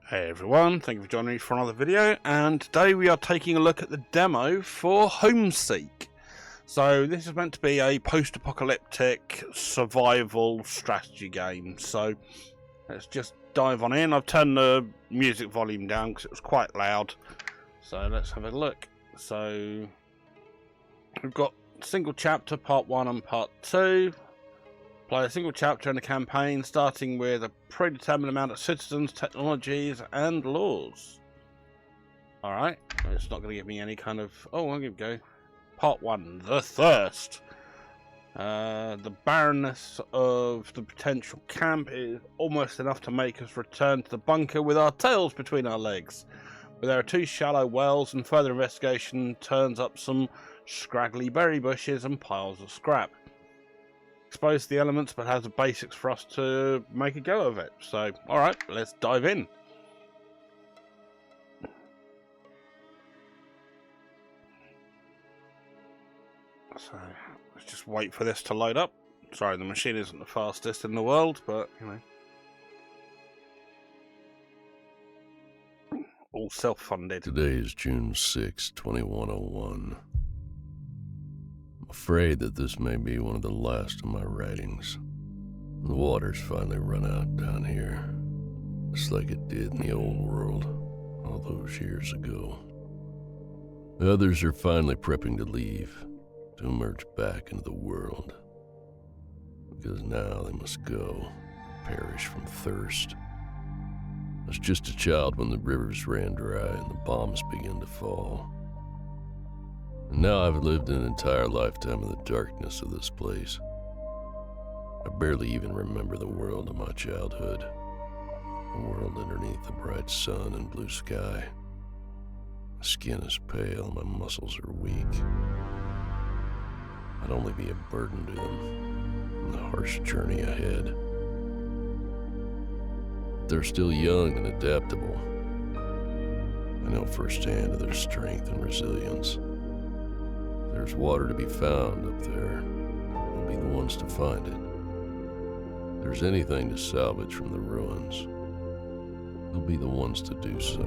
Hey everyone, thank you for joining me for another video, and today we are taking a look at the demo for Homeseek. So this is meant to be a post-apocalyptic survival strategy game, so let's just dive on in. I've turned the music volume down because it was quite loud, so let's have a look. So we've got single chapter, part 1 and part 2. Play a single chapter in a campaign starting with a predetermined amount of citizens, technologies, and laws. Alright, it's not going to give me any kind of... Oh, I'll give it a go. Part 1, The Thirst. The barrenness of the potential camp is almost enough to make us return to the bunker with our tails between our legs. But there are 2 shallow wells, and further investigation turns up some scraggly berry bushes and piles of scrap. Expose the elements, but has the basics for us to make a go of it. So, alright, let's dive in. So, let's just wait for this to load up. Sorry, the machine isn't the fastest in the world, but, you know. All self-funded. Today is June 6, 2101. I'm afraid that this may be one of the last of my writings. The water's finally run out down here, just like it did in the old world all those years ago. The others are finally prepping to leave, to emerge back into the world, because now they must go, perish from thirst. I was just a child when the rivers ran dry and the bombs began to fall. And now I've lived an entire lifetime in the darkness of this place. I barely even remember the world of my childhood. A world underneath the bright sun and blue sky. My skin is pale, my muscles are weak. I'd only be a burden to them in the harsh journey ahead. They're still young and adaptable. I know firsthand of their strength and resilience. There's water to be found up there. They'll be the ones to find it. If there's anything to salvage from the ruins, they'll be the ones to do so.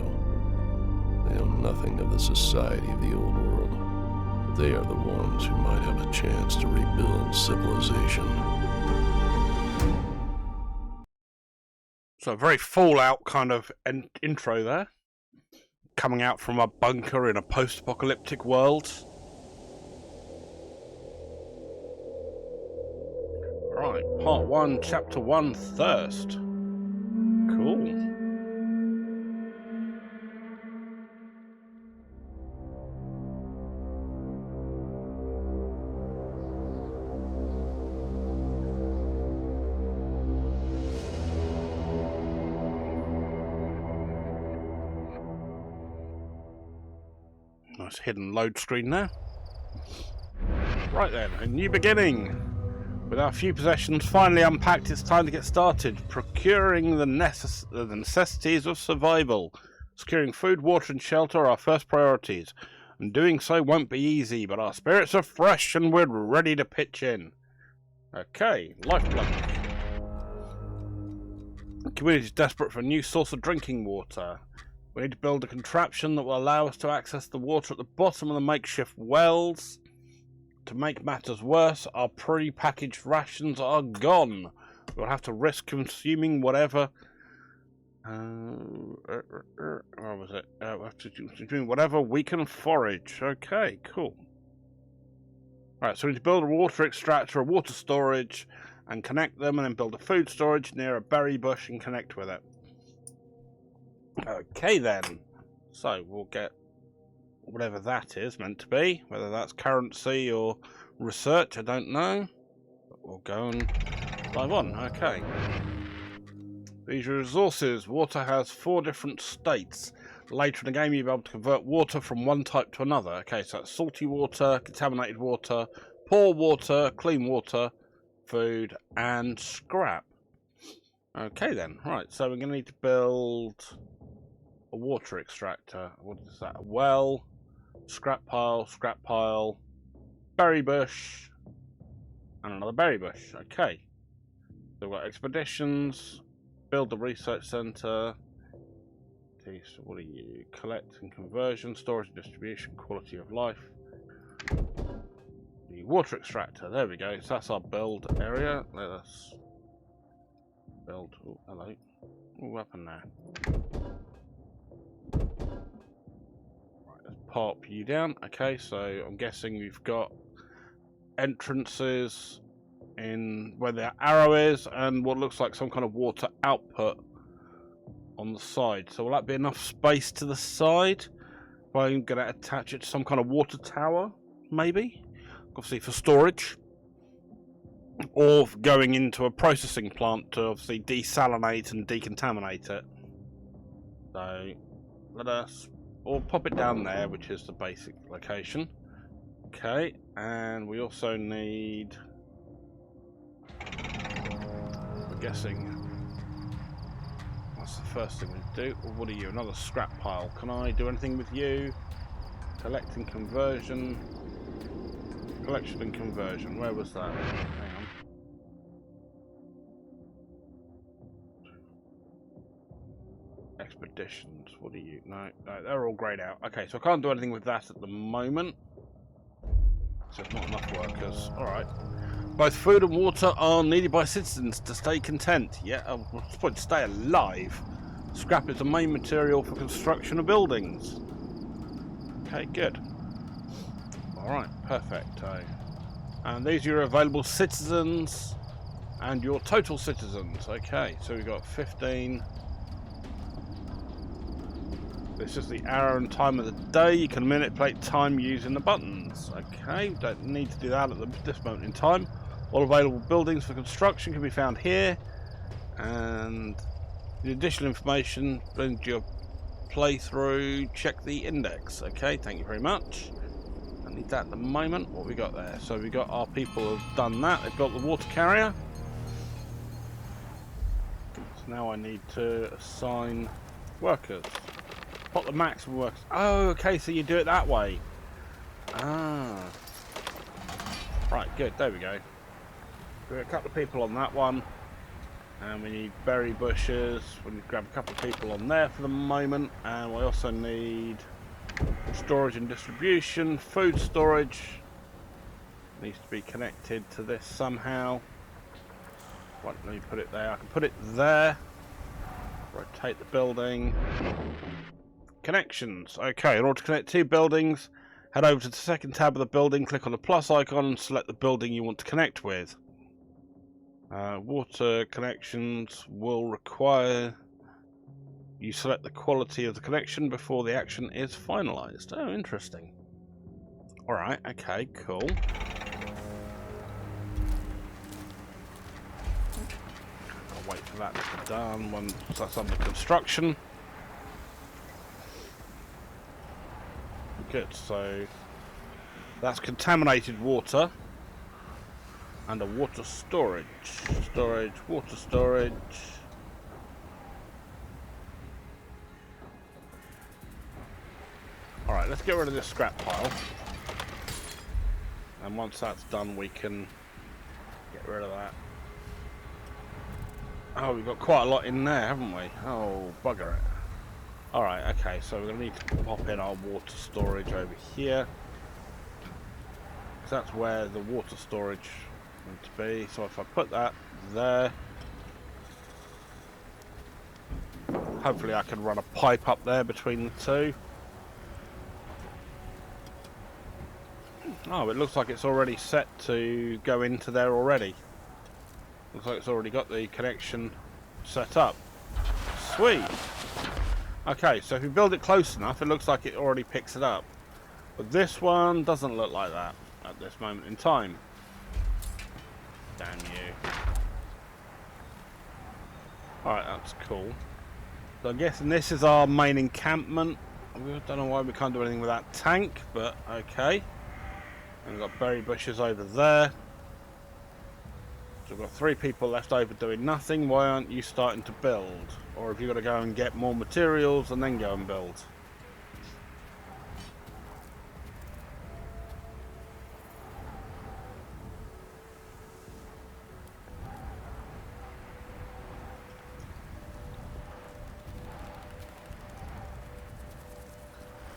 They know nothing of the society of the old world. They are the ones who might have a chance to rebuild civilization. So a very Fallout kind of intro there. Coming out from a bunker in a post-apocalyptic world. Right, part 1, chapter 1, Thirst. Cool. Nice hidden load screen there. Right then, a new beginning. With our few possessions finally unpacked, it's time to get started. Procuring the necessities of survival. Securing food, water and shelter are our first priorities. And doing so won't be easy, but our spirits are fresh and we're ready to pitch in. Okay, lifeblood. The community is desperate for a new source of drinking water. We need to build a contraption that will allow us to access the water at the bottom of the makeshift wells. To make matters worse, our pre-packaged rations are gone. We'll have to risk consuming whatever... what was it? We'll have to do whatever we can forage. Okay, cool. Right, so we need to build a water extractor, a water storage, and connect them, and then build a food storage near a berry bush and connect with it. Okay then. So we'll get whatever that is meant to be, whether that's currency or research, I don't know. But we'll go and dive on. Okay. These are resources. Water has 4 different states. Later in the game, you'll be able to convert water from one type to another. Okay, so that's salty water, contaminated water, poor water, clean water, food, and scrap. Okay then. Right, so we're going to need to build a water extractor. What is that? A well. Scrap pile, berry bush, and another berry bush. Okay. So we've got expeditions, build the research center, Northeast. What are you? Collect and conversion, storage and distribution, quality of life. The water extractor. There we go. So that's our build area. Let us build. Oh, hello. What happened there? Right, let's pop you down. Okay, so I'm guessing we've got entrances in where the arrow is and what looks like some kind of water output on the side. So will that be enough space to the side? I'm going to attach it to some kind of water tower, maybe? Obviously for storage. Or going into a processing plant to obviously desalinate and decontaminate it. So let us, or pop it down there, which is the basic location. Okay, and we also need, I'm guessing, that's the first thing we do. Well, what are you? Another scrap pile. Can I do anything with you? Collecting conversion. Collection and conversion. Where was that? Hang on. Expeditions. What are you? No, they're all grayed out. Okay, so I can't do anything with that at the moment. So there's not enough workers. Alright. Both food and water are needed by citizens to stay content. Yeah, what's the point? To stay alive. Scrap is the main material for construction of buildings. Okay, good. Alright, perfect. And these are your available citizens and your total citizens. Okay, so we've got 15. This is the hour and time of the day. You can manipulate time using the buttons. Okay, don't need to do that at this moment in time. All available buildings for construction can be found here. And the additional information brings your playthrough. Check the index. Okay, thank you very much. I need that at the moment. What we got there? So we got our people have done that. They've built the water carrier. So now I need to assign workers. Put the maximum workers. Oh, okay, so you do it that way. Ah. Right, good. There we go. We've got a couple of people on that one. And we need berry bushes. We need to grab a couple of people on there for the moment. And we also need storage and distribution. Food storage needs to be connected to this somehow. Right, let me put it there. I can put it there. Rotate the building. Connections. Okay, in order to connect two buildings, head over to the second tab of the building, click on the plus icon and select the building you want to connect with. Water connections will require you select the quality of the connection before the action is finalized. Oh, interesting. Alright, okay, cool. I'll wait for that to be done once that's under construction. Good, so that's contaminated water and a water storage. Water storage. Alright, let's get rid of this scrap pile. And once that's done, we can get rid of that. Oh, we've got quite a lot in there, haven't we? Oh, bugger it. Alright, okay, so we're going to need to pop in our water storage over here. Because that's where the water storage needs to be. So if I put that there, hopefully I can run a pipe up there between the two. Oh, it looks like it's already set to go into there already. Looks like it's already got the connection set up. Sweet! Okay, so if you build it close enough, it looks like it already picks it up. But this one doesn't look like that at this moment in time. Damn you. Alright, that's cool. So I'm guessing this is our main encampment. I don't know why we can't do anything with that tank, but okay. And we've got berry bushes over there. So we've got 3 people left over doing nothing. Why aren't you starting to build? Or have you got to go and get more materials and then go and build?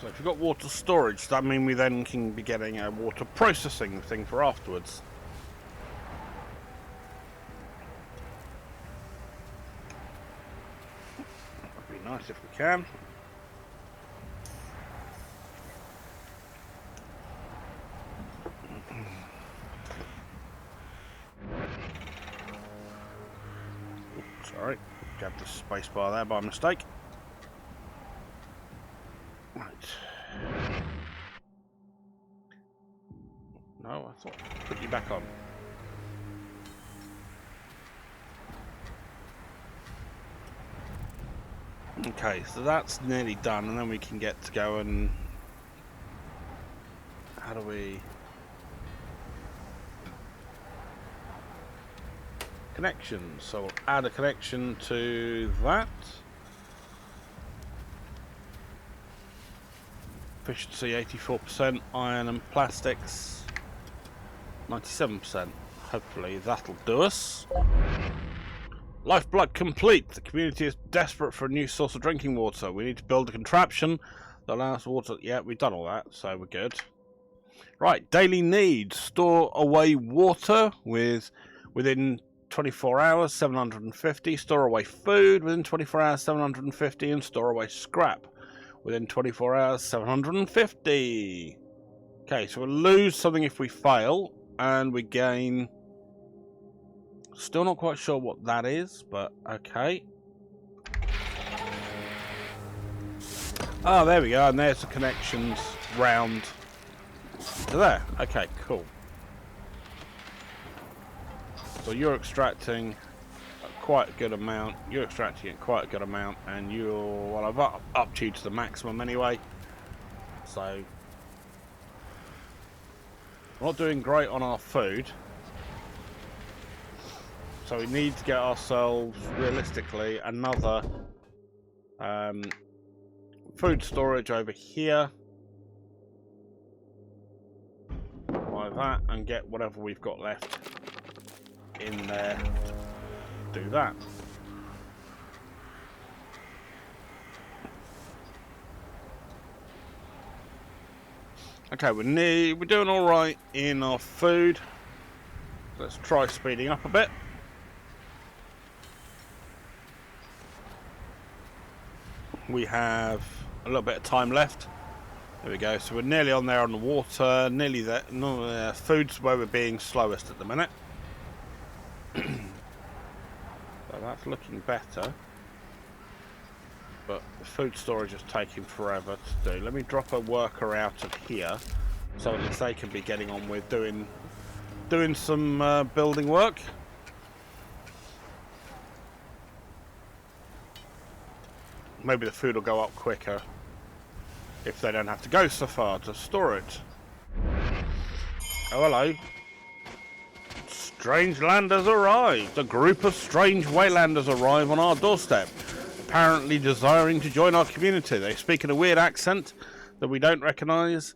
So if you've got water storage, that means we then can be getting a water processing thing for afterwards. That'd be nice if we can. Sorry, grabbed the space bar there by mistake. Right. No, I thought I'd put you back on. Okay, so that's nearly done, and then we can get to go and... How do we... Connections. So we'll add a connection to that. Efficiency 84%, iron and plastics 97%. Hopefully that'll do us. Lifeblood complete. The community is desperate for a new source of drinking water. We need to build a contraption that allows water. Yeah, we've done all that, so we're good. Right, daily needs. Store away water within 24 hours, 750. Store away food within 24 hours, 750. And store away scrap within 24 hours, 750. Okay, so we'll lose something if we fail, and we gain... Still not quite sure what that is, but okay. Oh, there we go, and there's the connections round to there. Okay, cool. So you're extracting quite a good amount, you're extracting quite a good amount, and you're, well, I've upped you to the maximum anyway. So, we're not doing great on our food. So we need to get ourselves, realistically, another food storage over here. Like that, and get whatever we've got left in there to do that. Okay, we're doing all right in our food. Let's try speeding up a bit. We have a little bit of time left. There we go. So we're nearly on there on the water, nearly there. No, food's where we're being slowest at the minute. So that's looking better. But the food storage is taking forever to do. Let me drop a worker out of here, so at least they can be getting on with doing some building work. Maybe the food will go up quicker if they don't have to go so far to store it. Oh, hello. Strange landers arrived. A group of strange waylanders arrive on our doorstep, apparently desiring to join our community. They speak in a weird accent that we don't recognise.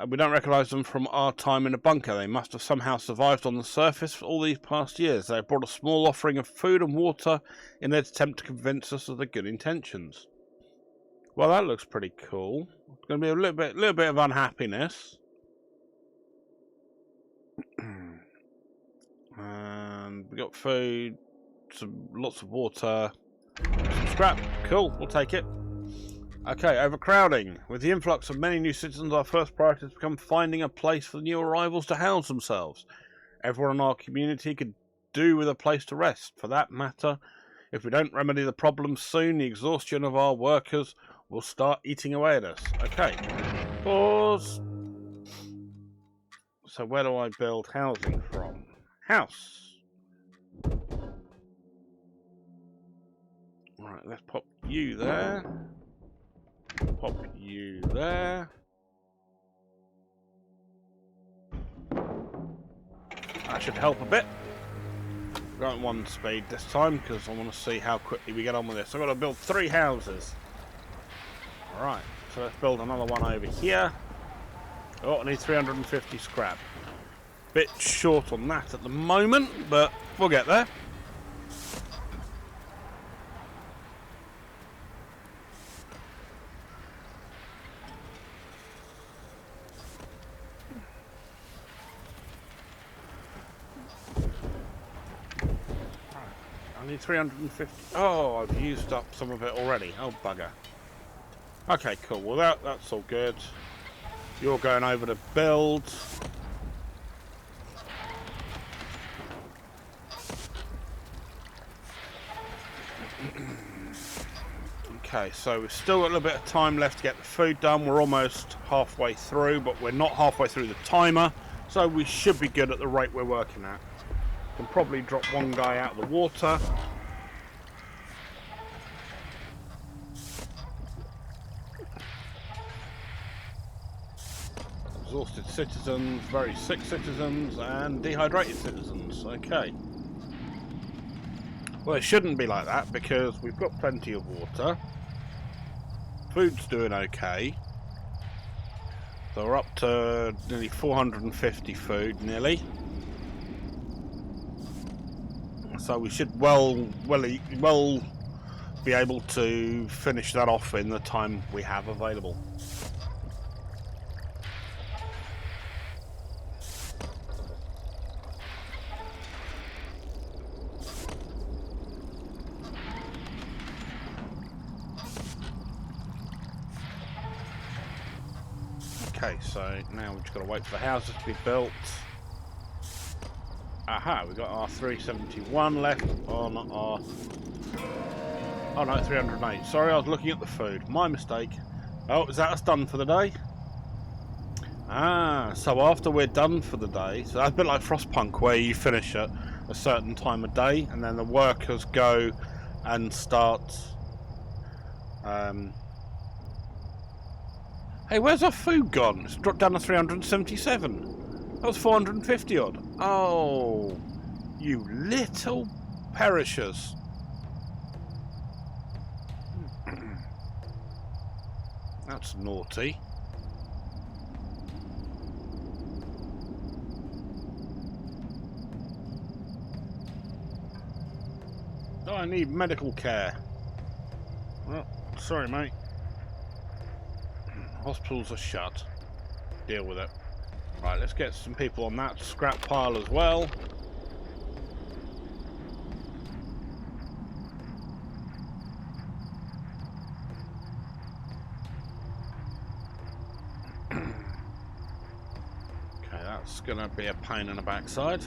We don't recognise them from our time in a bunker. They must have somehow survived on the surface for all these past years. They have brought a small offering of food and water in their attempt to convince us of their good intentions. Well, that looks pretty cool. It's going to be a little bit of unhappiness. And we got food, lots of water, some scrap. Cool, we'll take it. Okay, overcrowding. With the influx of many new citizens, our first priority has become finding a place for the new arrivals to house themselves. Everyone in our community could do with a place to rest. For that matter, if we don't remedy the problem soon, the exhaustion of our workers will start eating away at us. Okay, pause. So where do I build housing from? House. Right, let's pop you there. Pop you there. That should help a bit. We're going 1 speed this time because I want to see how quickly we get on with this. I've got to build 3 houses. Alright, so let's build another one over here. Oh, I need 350 scrap. Bit short on that at the moment, but we'll get there. I need 350. Oh, I've used up some of it already. Oh, bugger. Okay, cool. Well, that's all good. You're going over to build. Okay, so we've still got a little bit of time left to get the food done. We're almost halfway through, but we're not halfway through the timer, so we should be good at the rate we're working at. Can probably drop one guy out of the water. Exhausted citizens, very sick citizens, and dehydrated citizens. Okay. Well, it shouldn't be like that because we've got plenty of water. Food's doing okay. So we're up to nearly 450 food, nearly. So we should well be able to finish that off in the time we have available. Okay, so now we've just got to wait for the houses to be built. Aha, we've got our 371 left on our... Oh no, 308. Sorry, I was looking at the food. My mistake. Oh, is that us done for the day? Ah, so after we're done for the day, so that's a bit like Frostpunk where you finish at a certain time of day and then the workers go and start... Hey, where's our food gone? It's dropped down to 377. That was 450 odd. Oh, you little perishers. That's naughty. Oh, I need medical care. Well, sorry, mate. Hospitals are shut. Deal with it. Right, let's get some people on that scrap pile as well. Okay, that's gonna be a pain in the backside.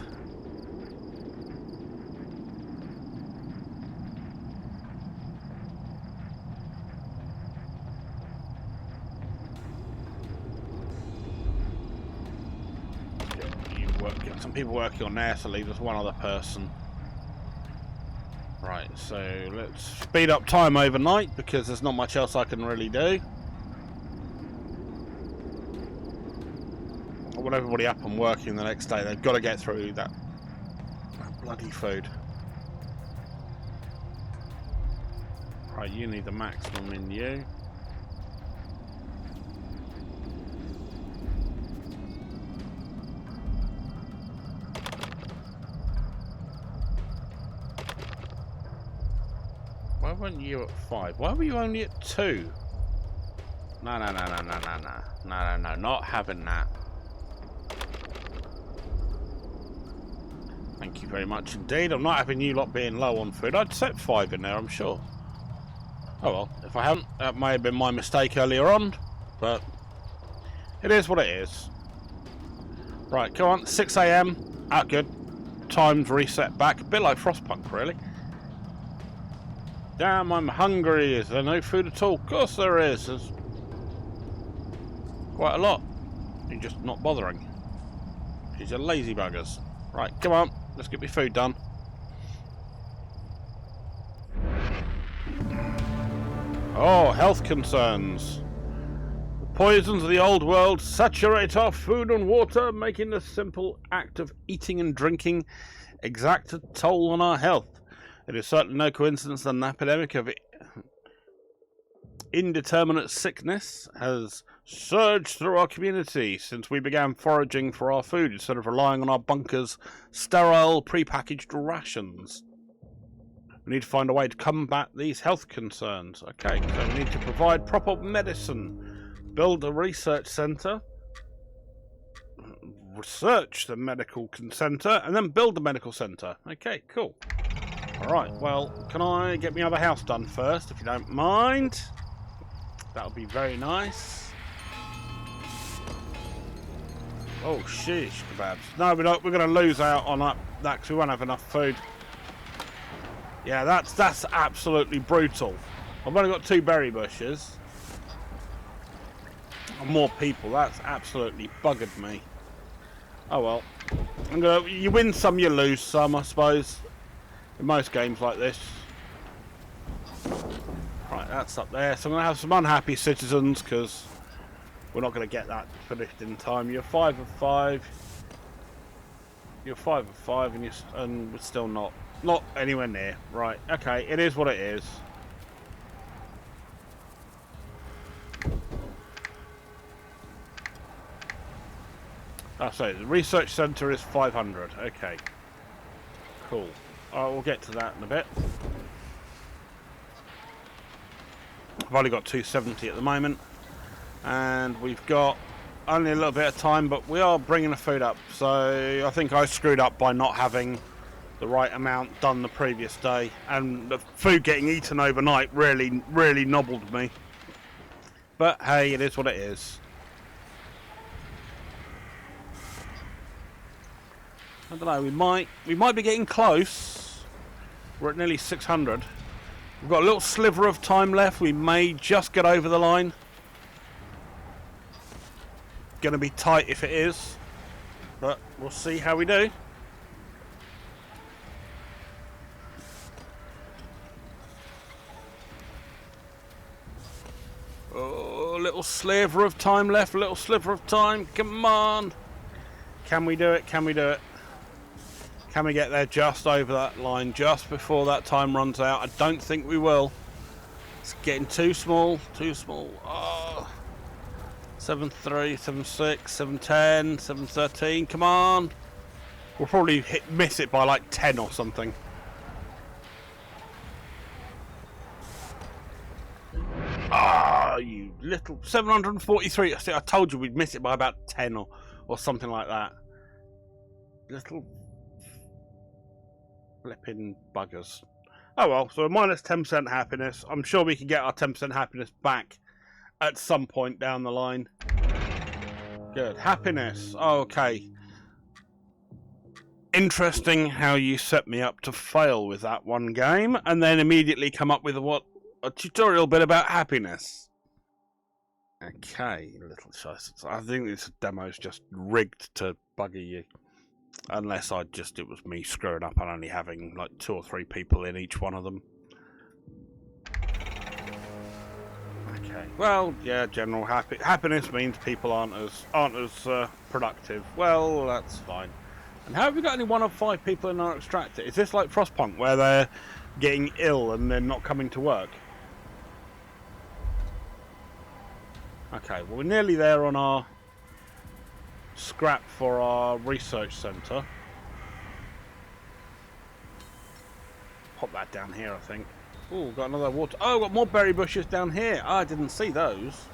Get some people working on there, so leave us one other person. Right, so let's speed up time overnight because there's not much else I can really do. I want everybody up and working the next day. They've got to get through that bloody food. Right, you need the maximum in you. Why weren't you at 5? Why were you only at 2? No, not having that. Thank you very much indeed. I'm not having you lot being low on food. I'd set 5 in there, I'm sure. Oh well, if I haven't, that may have been my mistake earlier on, but it is what it is. Right, come on, 6 AM. Ah, good. Time's reset back. A bit like Frostpunk, really. Damn, I'm hungry. Is there no food at all? Of course there is. There's quite a lot. You're just not bothering. These are lazy buggers. Right, come on. Let's get my food done. Oh, health concerns. The poisons of the old world saturate our food and water, making the simple act of eating and drinking exact a toll on our health. It is certainly no coincidence that an epidemic of indeterminate sickness has surged through our community since we began foraging for our food instead of relying on our bunkers' sterile, prepackaged rations. We need to find a way to combat these health concerns. Okay, so we need to provide proper medicine, build a research centre, research the medical centre, and then build the medical centre. Okay, cool. Alright, well, can I get my other house done first, if you don't mind? That would be very nice. Oh, sheesh, kebabs. No, we're not. We're going to lose out on that because we won't have enough food. Yeah, that's absolutely brutal. I've only got 2 berry bushes. And more people. That's absolutely buggered me. Oh well. You win some, you lose some, I suppose. In most games like this. Right, that's up there. So I'm going to have some unhappy citizens because we're not going to get that finished in time. You're 5 of 5. You're 5 of 5, and we're still not anywhere near. Right? Okay, it is what it is. Oh, so the research centre is 500. Okay, cool. Alright, we'll get to that in a bit. I've only got 270 at the moment, and we've got only a little bit of time, but we are bringing the food up. So I think I screwed up by not having the right amount done the previous day, and the food getting eaten overnight really nobbled me. But hey, it is what it is. I don't know, we might be getting close. We're at nearly 600. We've got a little sliver of time left. We may just get over the line. Gonna be tight if it is, but we'll see how we do. Oh, a little sliver of time left, a little sliver of time. Come on. Can we do it? Can we do it? Can we get there just over that line, just before that time runs out? I don't think we will. It's getting too small, too small. Oh. 7.3, 7.6, 7.10, 7.13. Come on. We'll probably miss it by like 10 or something. Ah, you little 743. I told you we'd miss it by about 10 or something like that. Little flipping buggers. Oh well, so minus 10% happiness. I'm sure we can get our 10% happiness back at some point down the line. Good. Happiness. Okay. Interesting how you set me up to fail with that one game and then immediately come up with a tutorial bit about happiness. Okay, little shice. I think this demo's just rigged to bugger you. Unless it was me screwing up and only having like 2 or 3 people in each one of them. Okay. Well, yeah, general happiness means people aren't as productive. Well, that's fine. And how have we got only 1 of 5 people in our extractor? Is this like Frostpunk where they're getting ill and they're not coming to work? Okay, well we're nearly there on our scrap for our research centre. Pop that down here, I think. Oh, got another water. Oh, got more berry bushes down here. Oh, I didn't see those.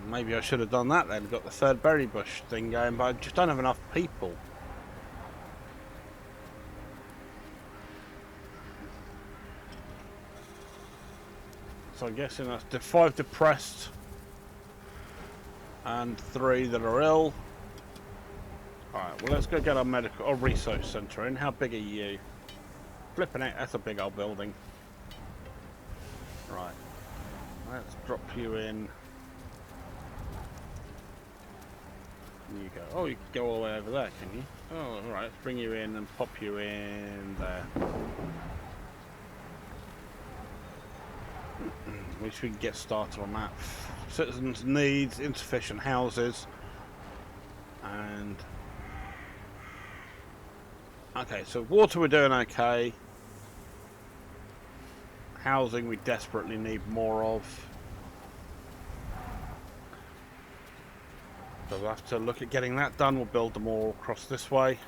Maybe I should have done that then. Got the 3rd berry bush thing going, but I just don't have enough people. So I'm guessing that's 5 depressed and 3 that are ill. Alright, well let's go get our medical or research centre in. How big are you? Flipping it, that's a big old building. Right. Let's drop you in. You go. Oh, you can go all the way over there, can you? Oh, alright, let's bring you in and pop you in there. At least we can get started on that. Citizens' needs, insufficient houses, and okay, so water we're doing okay. Housing we desperately need more of. So we'll have to look at getting that done. We'll build them all across this way.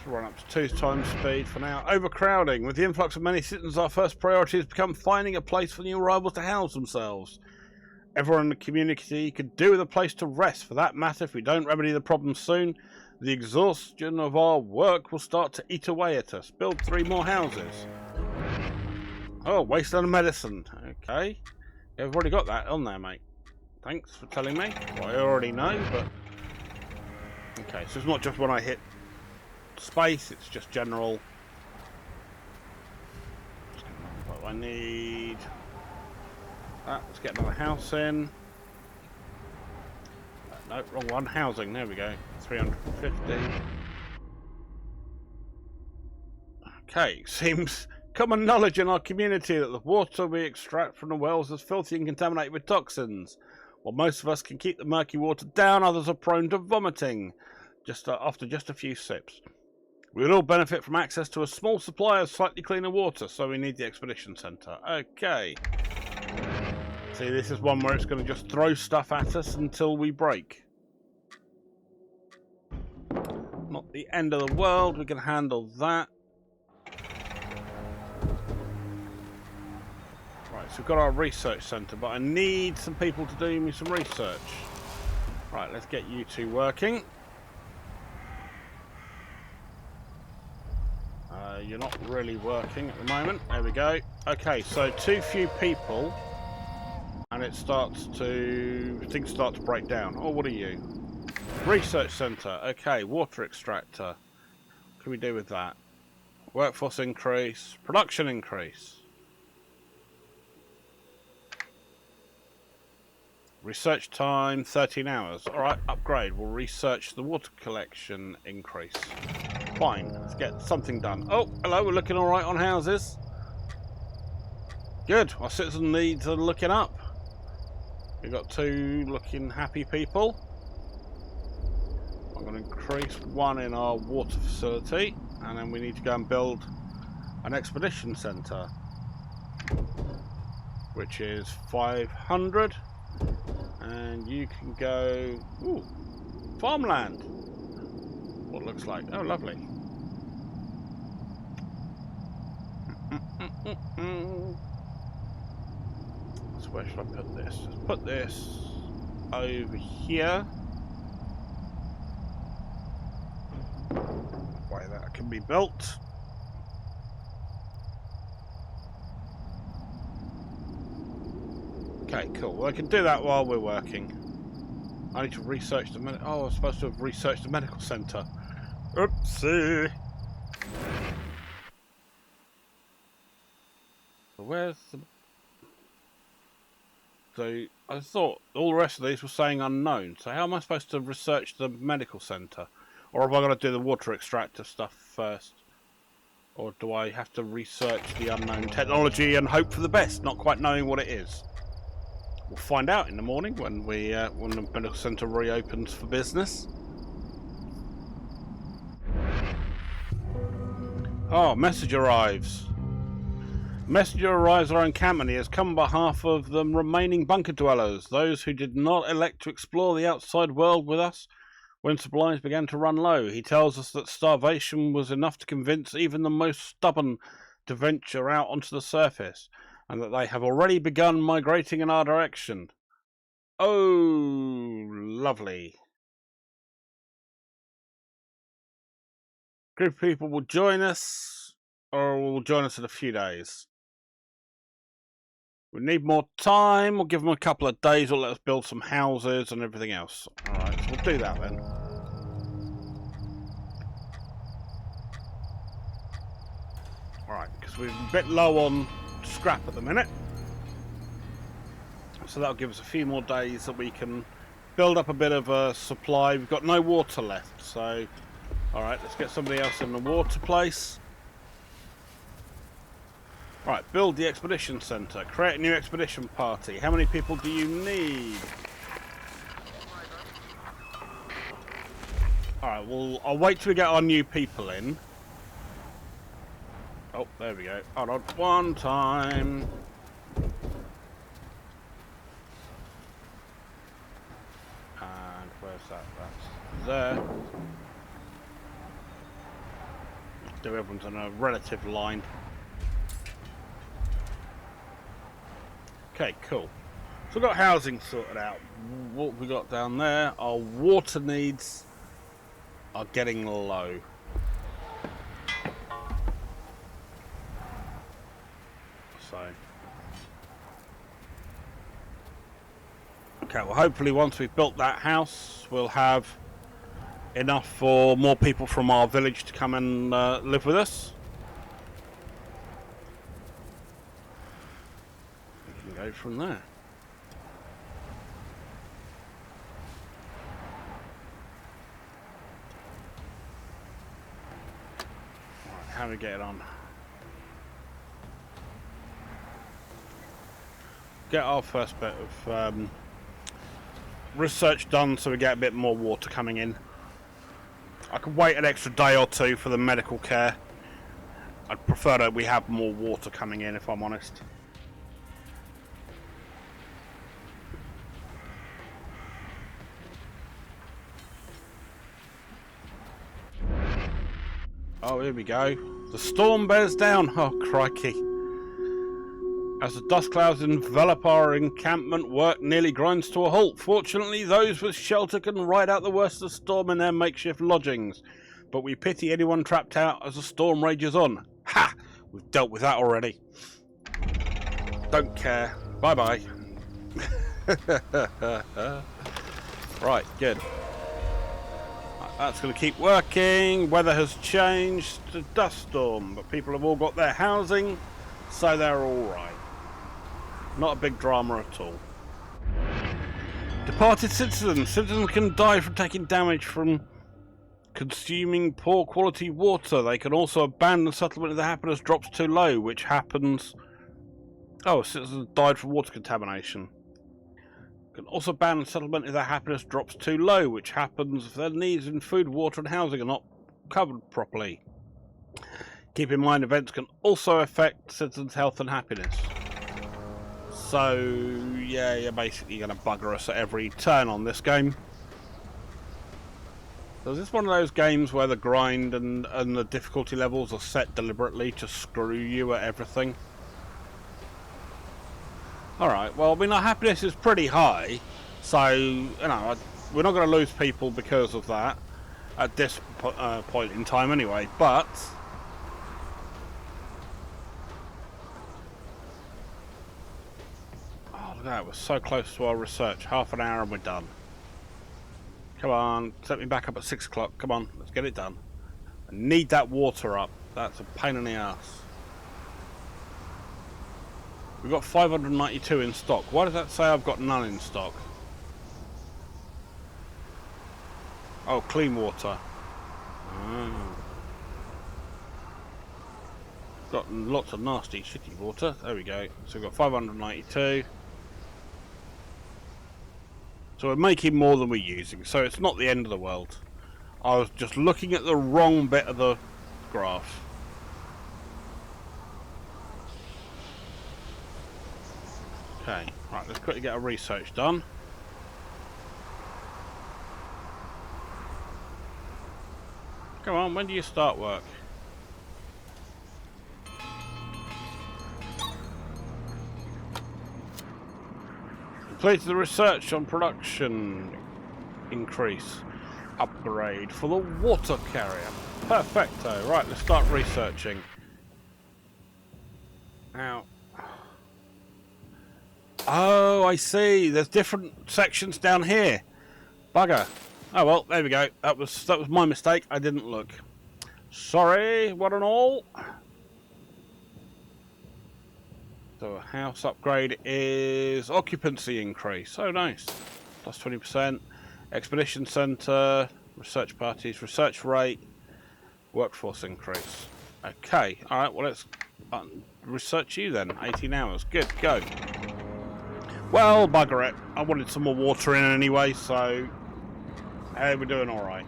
run up to 2 times speed for now. Overcrowding. With the influx of many citizens, our first priority has become finding a place for new arrivals to house themselves. Everyone in the community could do with a place to rest. For that matter, if we don't remedy the problem soon, the exhaustion of our work will start to eat away at us. Build 3 more houses. Oh, wasteland medicine. Okay. Yeah, we've already got that on there, mate. Thanks for telling me. Well, I already know, but... Okay, so it's not just when I hit space, it's just general. What do I need? Let's get another house in. No, wrong one. Housing. There we go. 350. Okay, seems common knowledge in our community that the water we extract from the wells is filthy and contaminated with toxins. While most of us can keep the murky water down, others are prone to vomiting after just a few sips. We would all benefit from access to a small supply of slightly cleaner water, so we need the expedition centre. Okay. See, this is one where it's going to just throw stuff at us until we break. Not the end of the world, we can handle that. Right, so we've got our research centre, but I need some people to do me some research. Right, let's get you 2 working. You're not really working at the moment. There we go. Okay, so too few people, and things start to break down. Oh, what are you? Research centre. Okay, water extractor. What can we do with that? Workforce increase, production increase. Research time 13 hours. Alright, upgrade. We'll research the water collection increase. Fine, let's get something done. Oh, hello, we're looking alright on houses. Good, our citizen needs are looking up. We've got 2 looking happy people. I'm going to increase 1 in our water facility, and then we need to go and build an expedition centre, which is 500. And you can go... Ooh, farmland. What it looks like. Oh, lovely. So where should I put this? Just put this over here. Way that can be built. Okay, cool. Well, I can do that while we're working. I need to research the I was supposed to have researched the medical centre. Oopsie. So where's the... So I thought all the rest of these were saying unknown. So how am I supposed to research the medical centre? Or have I got to do the water extractor stuff first? Or do I have to research the unknown technology and hope for the best, not quite knowing what it is? We'll find out in the morning when the medical centre reopens for business. Oh, message arrives. Messenger arrives at our encampment. He has come on behalf of the remaining bunker dwellers, those who did not elect to explore the outside world with us when supplies began to run low. He tells us that starvation was enough to convince even the most stubborn to venture out onto the surface, and that they have already begun migrating in our direction. Oh, lovely. A group of people will join us, or will join us in a few days. We need more time. We'll give them a couple of days. We'll let us build some houses and everything else. Alright, so we'll do that then. Alright, because we're a bit low on scrap at the minute. So that'll give us a few more days that we can build up a bit of a supply. We've got no water left, so... Alright, let's get somebody else in the water place. Right, build the expedition centre. Create a new expedition party. How many people do you need? Alright, well, I'll wait till we get our new people in. Oh, there we go. Hold on. One time. And where's that? That's there. Do everyone's in a relative line. Okay, cool. So we've got housing sorted out. What we got down there, our water needs are getting low. So, okay, well hopefully once we've built that house, we'll have enough for more people from our village to come and live with us. We can go from there. Right, how are we getting on? Get our first bit of research done so we get a bit more water coming in. I could wait an extra day or two for the medical care. I'd prefer that we have more water coming in, if I'm honest. Oh, here we go. The storm bears down. Oh, crikey. As the dust clouds envelop our encampment, work nearly grinds to a halt. Fortunately, those with shelter can ride out the worst of the storm in their makeshift lodgings. But we pity anyone trapped out as the storm rages on. Ha! We've dealt with that already. Don't care. Bye-bye. Right, good. That's going to keep working. Weather has changed to dust storm, but people have all got their housing, so they're all right. Not a big drama at all. Departed citizens. Citizens can die from taking damage from consuming poor quality water. They can also abandon settlement if the happiness drops too low, which happens... Oh, citizens died from water contamination. Can also abandon settlement if their happiness drops too low, which happens if their needs in food, water and housing are not covered properly. Keep in mind, events can also affect citizens' health and happiness. So, yeah, you're basically going to bugger us at every turn on this game. So is this one of those games where the grind and the difficulty levels are set deliberately to screw you at everything? Alright, well, I mean, our happiness is pretty high, so, you know, we're not going to lose people because of that at this point in time anyway, but... Look at that, we're so close to our research. Half an hour and we're done. Come on, set me back up at 6 o'clock. Come on, let's get it done. I need that water up. That's a pain in the ass. We've got 592 in stock. Why does that say I've got none in stock? Oh, clean water. Oh. Got lots of nasty, shitty water. There we go. So we've got 592. So we're making more than we're using, so it's not the end of the world. I was just looking at the wrong bit of the graph. Okay, right, let's quickly get our research done. Come on, when do you start work? Complete the research on production increase upgrade for the water carrier. Perfecto. Right, let's start researching. Now, oh, I see. There's different sections down here. Bugger. Oh well, there we go. That was my mistake. I didn't look. Sorry, one and all. So a house upgrade is occupancy increase. Oh, nice. Plus 20%. Expedition centre, research parties, research rate, workforce increase. Okay. All right. Well, let's research you then. 18 hours. Good. Go. Well, bugger it. I wanted some more water in anyway, so hey, we're doing all right.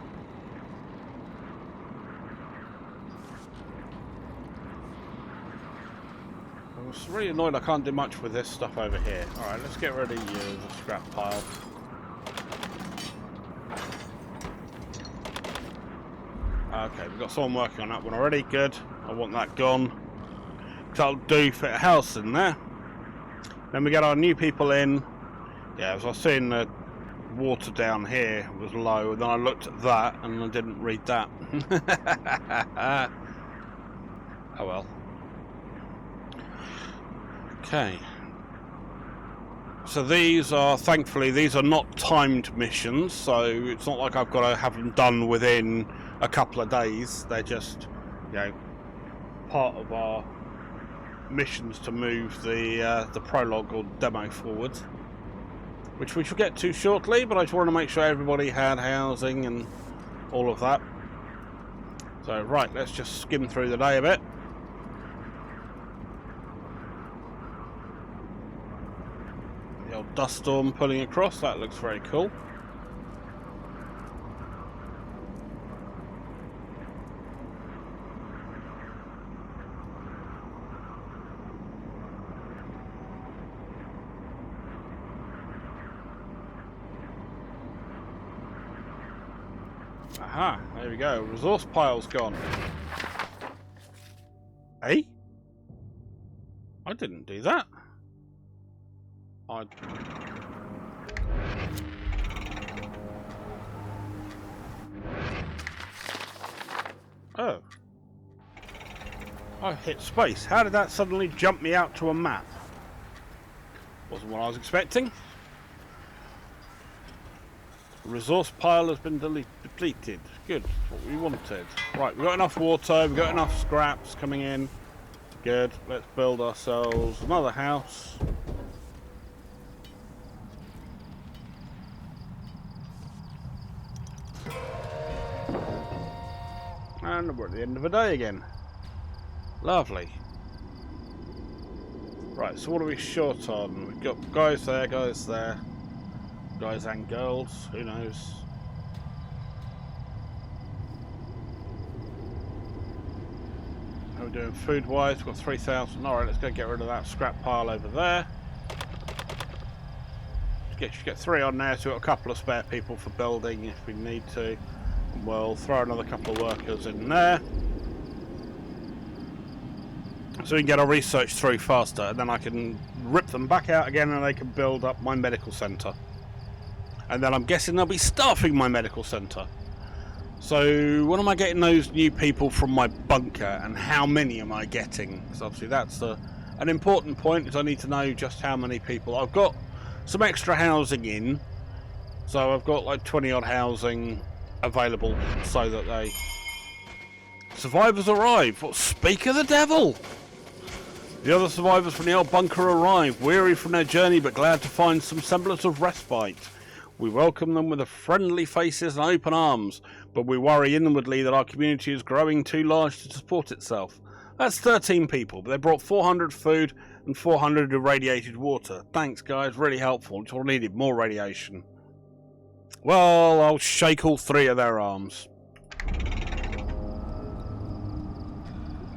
I was really annoyed I can't do much with this stuff over here. Alright, let's get rid of you as a scrap pile. Okay, we've got someone working on that one already. Good. I want that gone. That'll do, fit a house in there. Then we get our new people in. Yeah, as I was seeing, the water down here was low, and then I looked at that and I didn't read that. Oh well. Okay. So these are, thankfully, these are not timed missions, so it's not like I've got to have them done within a couple of days. They're just, you know, part of our missions to move the prologue or demo forward, which we shall get to shortly, but I just want to make sure everybody had housing and all of that. So right, let's just skim through the day a bit. The old dust storm pulling across, that looks very cool. Aha, there we go. Resource pile's gone. Hey? I didn't do that. Oh. I hit space. How did that suddenly jump me out to a map? Wasn't what I was expecting. The resource pile has been depleted. Good, what we wanted. Right, we've got enough water, we've got enough scraps coming in. Good, let's build ourselves another house. And we're at the end of the day again. Lovely. Right, so what are we short on? We've got guys there, guys there. Guys and girls, who knows? How are we doing food wise? We've got 3,000. Alright, let's go get rid of that scrap pile over there. Should get 3 on there, so we've got a couple of spare people for building if we need to. And we'll throw another couple of workers in there, so we can get our research through faster, and then I can rip them back out again and they can build up my medical centre. And then I'm guessing they'll be staffing my medical centre. So when am I getting those new people from my bunker, and how many am I getting? Because obviously that's an important point, is I need to know just how many people. I've got some extra housing in, so I've got like 20 odd housing available so that they... Survivors arrive! What, speak of the devil! The other survivors from the old bunker arrive, weary from their journey but glad to find some semblance of respite. We welcome them with friendly faces and open arms, but we worry inwardly that our community is growing too large to support itself. That's 13 people, but they brought 400 food and 400 irradiated water. Thanks guys, really helpful. Just needed more radiation. Well, I'll shake all 3 of their arms.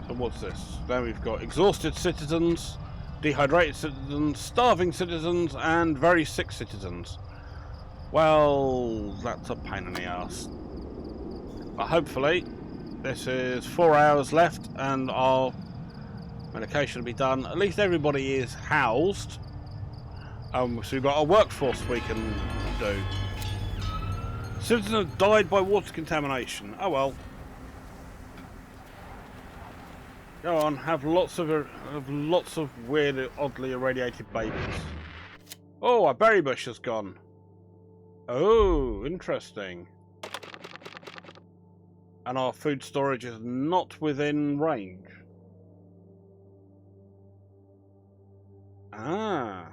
So what's this? Then we've got exhausted citizens, dehydrated citizens, starving citizens, and very sick citizens. Well, that's a pain in the ass. But hopefully, this is 4 hours left and our medication will be done. At least everybody is housed. So we've got a workforce we can do. Citizens have died by water contamination. Oh well. Go on, have lots of weird, oddly irradiated babies. Oh, our berry bush has gone. Oh, interesting. And our food storage is not within range. Ah.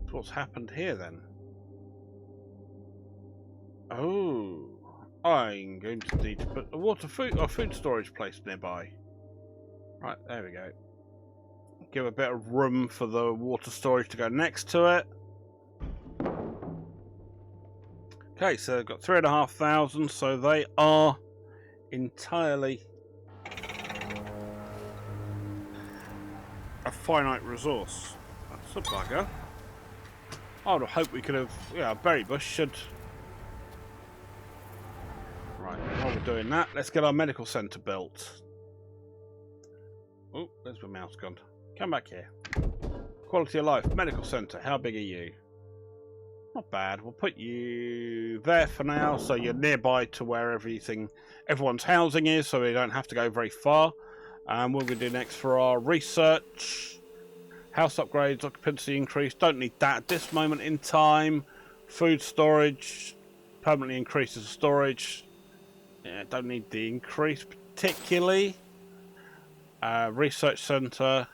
So what's happened here then? Oh. I'm going to need to put a food storage place nearby. Right, there we go. Give a bit of room for the water storage to go next to it. Okay, so they've got 3,500, so they are entirely a finite resource. That's a bugger. I would hope we could have, yeah, a berry bush should doing that, let's get our medical centre built. Oh, there's my mouse gone. Come back here. Quality of life, medical centre, how big are you? Not bad. We'll put you there for now, so you're nearby to where everyone's housing is, so we don't have to go very far. And what we're going to do next for our research, house upgrades, occupancy increase. Don't need that at this moment in time. Food storage permanently increases storage. Yeah, don't need the increase particularly. Research centre.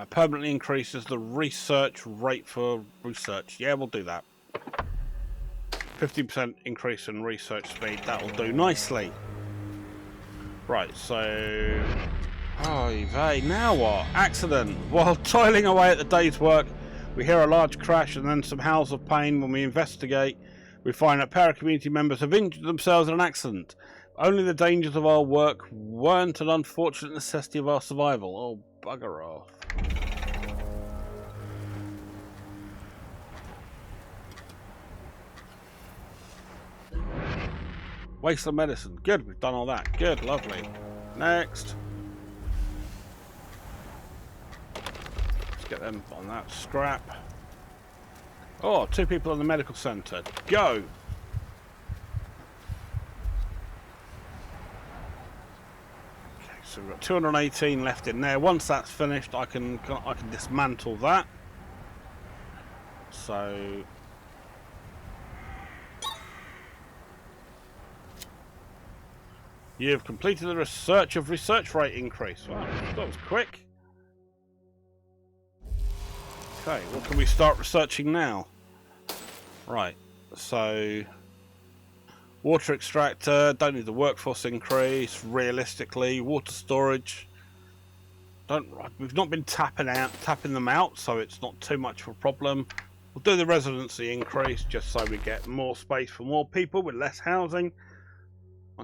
Permanently increases the research rate for research. Yeah, we'll do that. 50% increase in research speed. That'll do nicely. Right, so... Oh, vey, now what? Accident. While toiling away at the day's work, we hear a large crash and then some howls of pain. When we investigate, we find that pair of community members have injured themselves in an accident. Only the dangers of our work weren't an unfortunate necessity of our survival. Oh, bugger off. Wasteland medicine. Good, we've done all that. Good, lovely. Next. Let's get them on that scrap. Oh, 2 people in the medical centre. Go! Okay, so we've got 218 left in there. Once that's finished, I can dismantle that. So... You've completed the research rate increase. Wow, that was quick. Okay, what can we start researching now? Right, so water extractor, don't need the workforce increase, realistically. Water storage. We've not been tapping them out, so it's not too much of a problem. We'll do the residency increase just so we get more space for more people with less housing.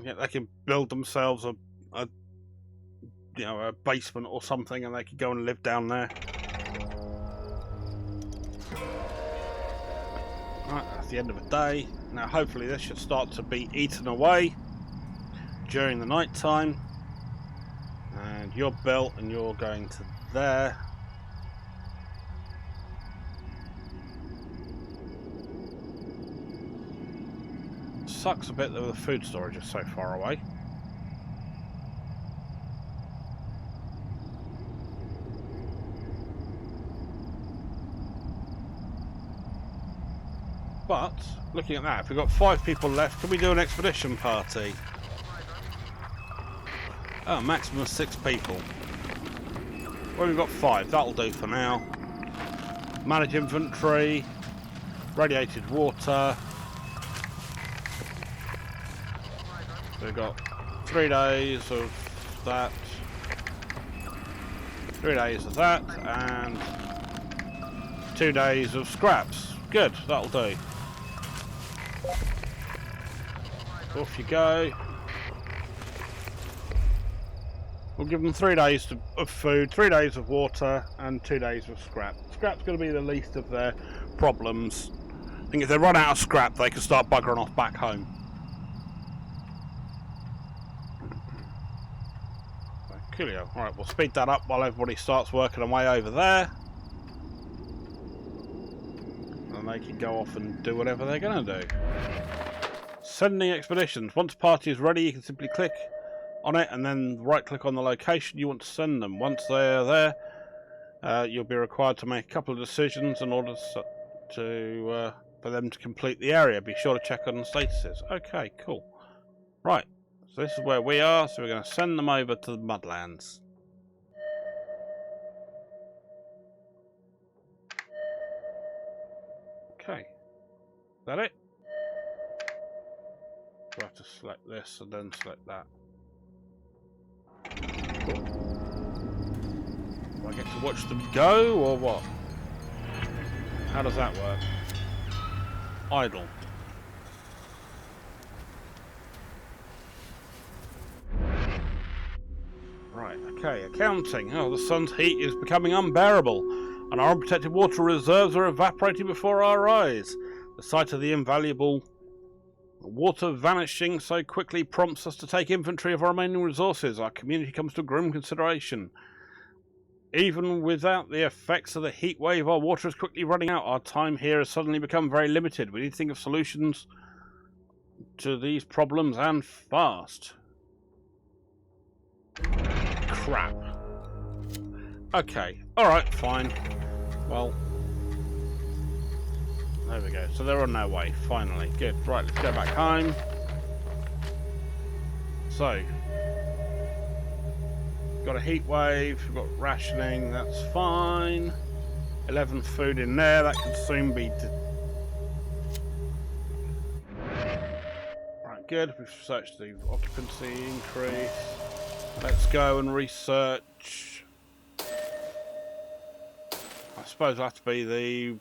They can build themselves a basement or something, and they can go and live down there. Right, that's the end of the day. Now, hopefully, this should start to be eaten away during the night time. And you're built, and you're going to there. Sucks a bit that the food storage is so far away. But looking at that, if we've got 5 people left, can we do an expedition party? Oh, maximum of 6 people. Well, we've got 5, that'll do for now. Manage inventory, radiated water. We've got 3 days of that, 3 days of that, and 2 days of scraps. Good, that'll do. Off you go. We'll give them 3 days of food, 3 days of water, and 2 days of scrap. Scrap's going to be the least of their problems. I think if they run out of scrap, they can start buggering off back home. Coolio. Alright, we'll speed that up while everybody starts working away over there. And they can go off and do whatever they're going to do. Sending expeditions. Once party is ready, you can simply click on it and then right click on the location you want to send them. Once they're there, you'll be required to make a couple of decisions in order for them to complete the area. Be sure to check on the statuses. Okay, cool. Right. So this is where we are, so we're going to send them over to the Mudlands. Okay. Is that it? We'll have to select this and then select that. Cool. Do I get to watch them go, or what? How does that work? Idle. Right, okay, accounting. Oh, the sun's heat is becoming unbearable, and our unprotected water reserves are evaporating before our eyes. The sight of the invaluable water vanishing so quickly prompts us to take inventory of our remaining resources. Our community comes to grim consideration. Even without the effects of the heat wave, our water is quickly running out. Our time here has suddenly become very limited. We need to think of solutions to these problems, and fast. Crap. Okay, alright, fine. Well, there we go. So they're on their way, finally. Good. Right, let's go back home. So, got a heat wave, we've got rationing, that's fine. 11 food in there, that can soon be... Right, good. We've searched the occupancy increase. Let's go and research. I suppose that'll have to be the...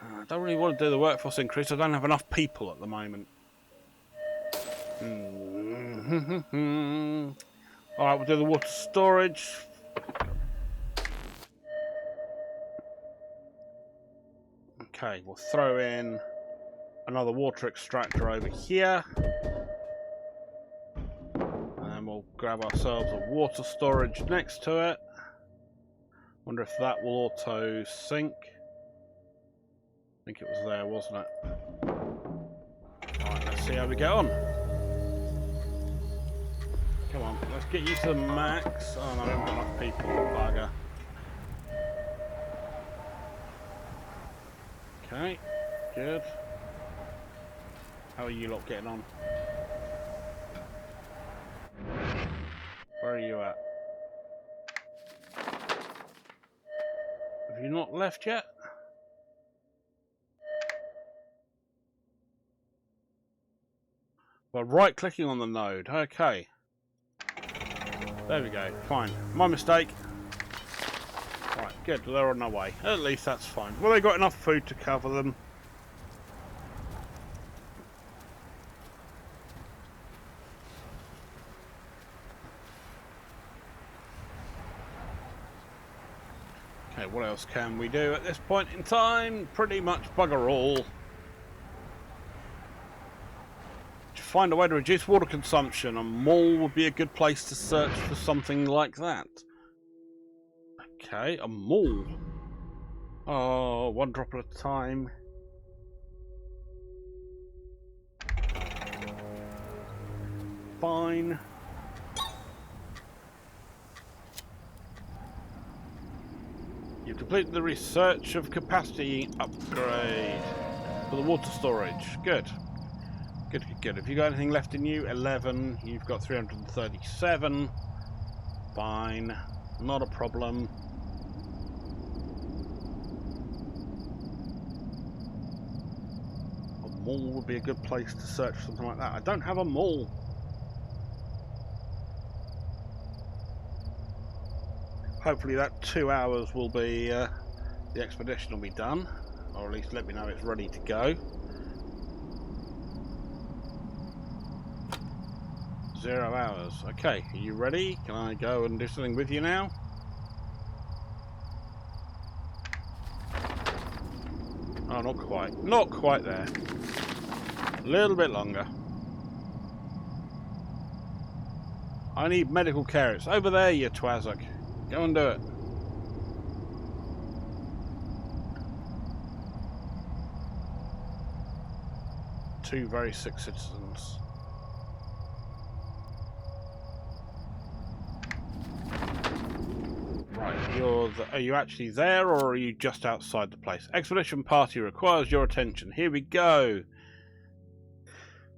I don't really want to do the workforce increase. I don't have enough people at the moment. Alright, we'll do the water storage. Okay, we'll throw in another water extractor over here. And we'll grab ourselves a water storage next to it. Wonder if that will auto sync. I think it was there, wasn't it? Alright, let's see how we get on. Come on, let's get you to the max. Oh no, I haven't got enough people, bugger. Okay, good. How are you lot getting on? Where are you at? Have you not left yet? Well, right-clicking on the node. Okay. There we go. Fine. My mistake. Right, good. They're on their way. At least that's fine. Well, they got enough food to cover them. Okay, what else can we do at this point in time? Pretty much bugger all. To find a way to reduce water consumption, a mall would be a good place to search for something like that. Okay, a mall. Oh, one drop at a time. Fine. You've completed the research of capacity upgrade for the water storage. Good. Good, good, good. Have you got anything left in you? 11. You've got 337. Fine. Not a problem. A mall would be a good place to search for something like that. I don't have a mall. Hopefully that 2 hours will be, the expedition will be done. Or at least let me know it's ready to go. 0 hours. Okay, are you ready? Can I go and do something with you now? Oh, not quite. Not quite there. A little bit longer. I need medical care. It's over there, you twazzock. Go and do it. Two very sick citizens. Are you actually there, or are you just outside the place? Expedition party requires your attention. Here we go.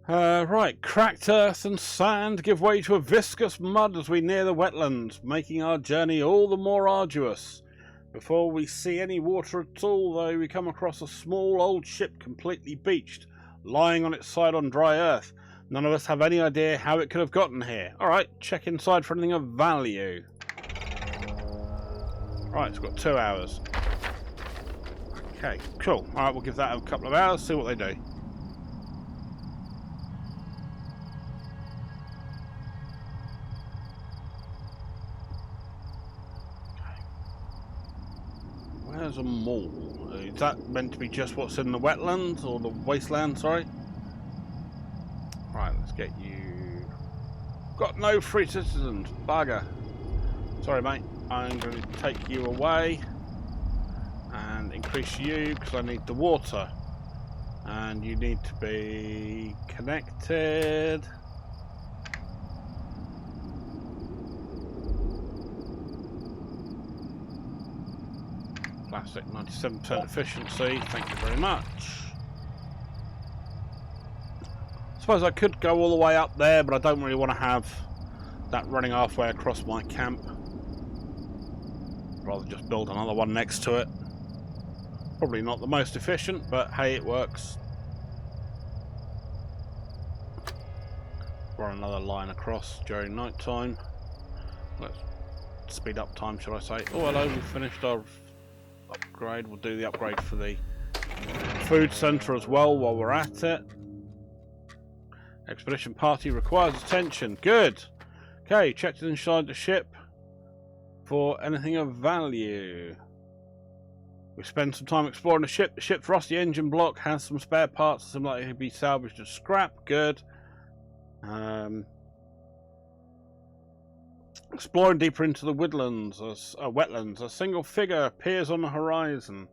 Right, cracked earth and sand give way to a viscous mud as we near the wetlands, making our journey all the more arduous. Before we see any water at all, though, we come across a small old ship completely beached, lying on its side on dry earth. None of us have any idea how it could have gotten here. Alright, check inside for anything of value. Right, it's got 2 hours. Okay, cool. Alright, we'll give that a couple of hours, see what they do. There's a mall. Is that meant to be just what's in the wetlands or the wasteland? Sorry. Right, let's get you. Got no free citizens. Bugger. Sorry, mate. I'm going to take you away and increase you because I need the water. And you need to be connected. Plastic, 97% efficiency. Thank you very much. I suppose I could go all the way up there, but I don't really want to have that running halfway across my camp. Rather just build another one next to it. Probably not the most efficient, but hey, it works. Run another line across during night time. Let's speed up time, shall I say. Oh, hello, we finished our upgrade. We'll do the upgrade for the food centre as well while we're at it. Expedition party requires attention. Good. Okay, checked inside the ship for anything of value. We spend some time exploring the ship. The ship's rusty engine block has some spare parts that seem like it could be salvaged as scrap. Good. Exploring deeper into the wetlands, a single figure appears on the horizon.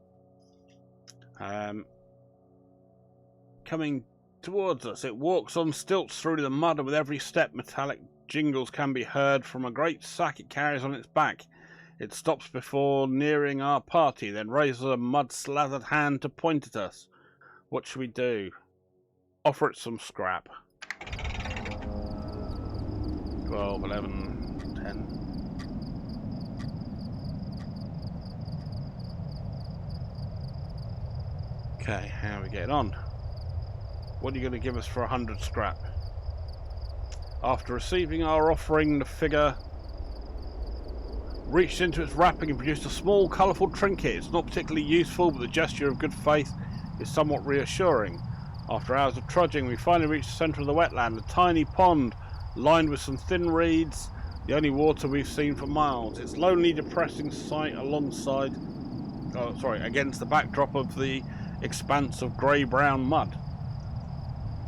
Coming towards us, it walks on stilts through the mud, and with every step, metallic jingles can be heard from a great sack it carries on its back. It stops before nearing our party, then raises a mud-slathered hand to point at us. What should we do? Offer it some scrap. 12, 11, 10. Okay, how are we getting on? What are you going to give us for 100 scrap? After receiving our offering, the figure reached into its wrapping and produced a small, colourful trinket. It's not particularly useful, but the gesture of good faith is somewhat reassuring. After hours of trudging, we finally reached the centre of the wetland, a tiny pond lined with some thin reeds, the only water we've seen for miles. Its lonely, depressing sight against the backdrop of the expanse of grey-brown mud.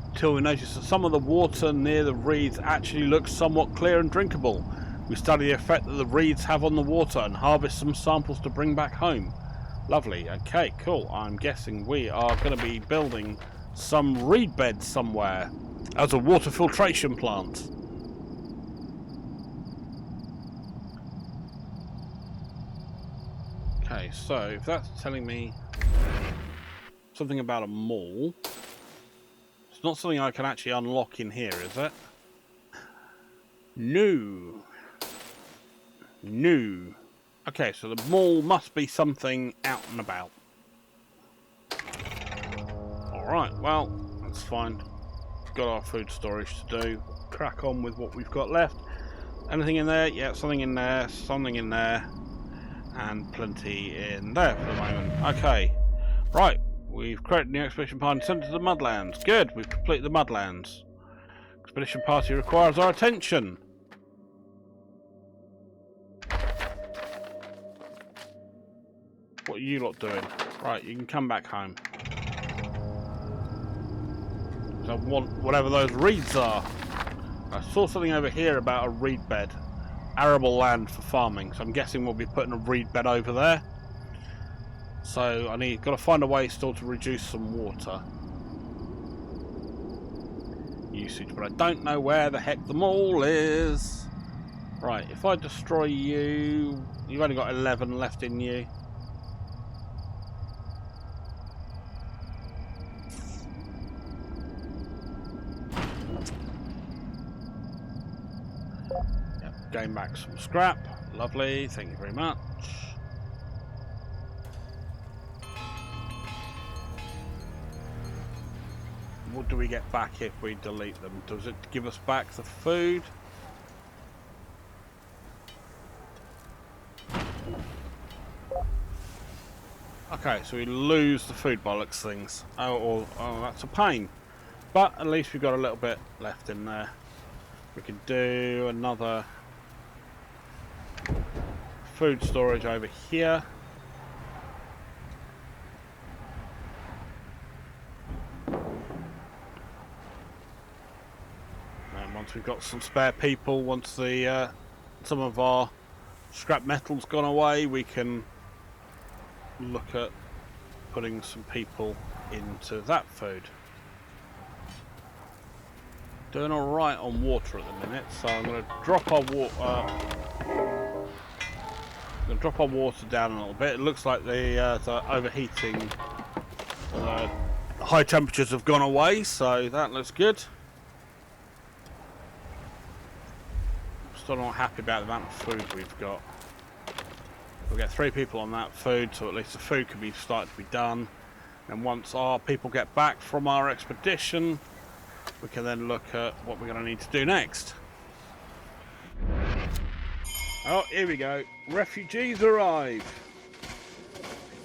Until we notice that some of the water near the reeds actually looks somewhat clear and drinkable. We study the effect that the reeds have on the water and harvest some samples to bring back home. Lovely. Okay, cool. I'm guessing we are going to be building some reed beds somewhere as a water filtration plant. Okay, so if that's telling me something about a mall, it's not something I can actually unlock in here, is it? No. No. Okay, so the mall must be something out and about. Alright, well, that's fine. Got our food storage to do. Crack on with what we've got left. Anything in there? Yeah, something in there, and plenty in there for the moment. Okay, right. We've created a new expedition party and sent it to the Mudlands. Good, we've completed the Mudlands. Expedition party requires our attention. What are you lot doing? Right, you can come back home. I want whatever those reeds are. I saw something over here about a reed bed. Arable land for farming, so I'm guessing we'll be putting a reed bed over there. So got to find a way still to reduce some water usage, but I don't know where the heck the mall is. Right, if I destroy you, you've only got 11 left in you. Gain back some scrap. Lovely, thank you very much. What do we get back if we delete them? Does it give us back the food? Okay, so we lose the food bollocks things. Oh, that's a pain. But at least we've got a little bit left in there. We could do another food storage over here. once we've got some spare people, once the some of our scrap metal's gone away, we can look at putting some people into that food. Doing alright on water at the minute, so I'm going to drop our water down a little bit. It looks like the overheating, high temperatures have gone away, so that looks good. Still not happy about the amount of food we've got. We'll get 3 people on that food, so at least the food can be started to be done. And once our people get back from our expedition, we can then look at what we're going to need to do next. Oh, here we go. Refugees arrive.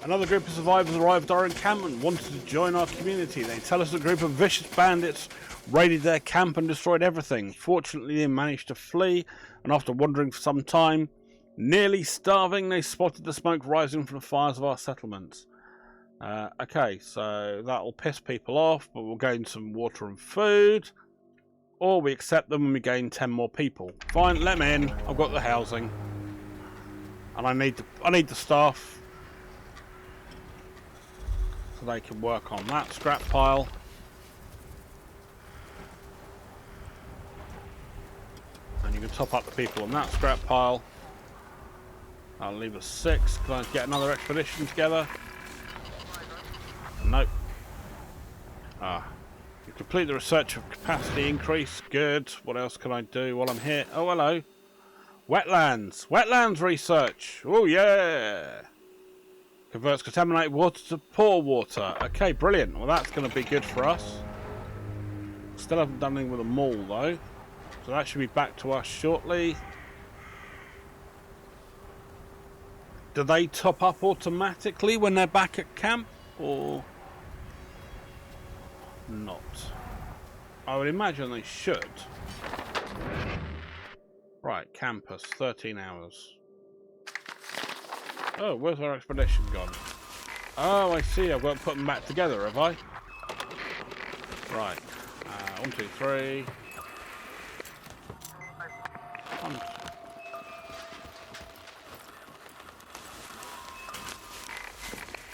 Another group of survivors arrived at our encampment and wanted to join our community. They tell us a group of vicious bandits raided their camp and destroyed everything. Fortunately, they managed to flee, and after wandering for some time, nearly starving, they spotted the smoke rising from the fires of our settlements. Okay, so that'll piss people off, but we'll gain some water and food. Or we accept them and we gain 10 more people. Fine, let them in. I've got the housing. And I need the staff, so they can work on that scrap pile. And you can top up the people on that scrap pile. I'll leave us 6. Can I get another expedition together? Nope. You complete the research of capacity increase. Good. What else can I do while I'm here? Oh, hello. Wetlands. Wetlands research. Oh, yeah. Converts contaminated water to poor water. Okay, brilliant. Well, that's going to be good for us. Still haven't done anything with the mall, though. So that should be back to us shortly. Do they top up automatically when they're back at camp, or not? I would imagine they should. Right, campus, 13 hours. Oh, where's our expedition gone? Oh, I see, I've got to put them back together, have I? Right, 1, 2, 3.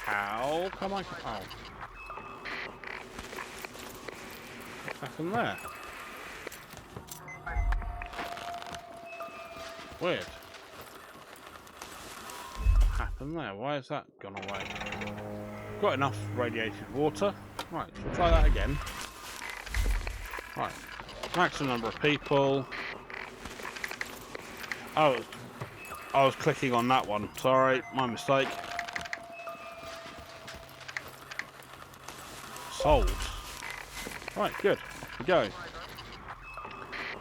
How come I... Oh. What's happened there? Weird. What happened there? Why has that gone away? Got enough radiated water. Right, we'll try that again. Right. Maximum number of people. Oh, I was clicking on that one. Sorry, my mistake. Sold. Right, good. Off we go.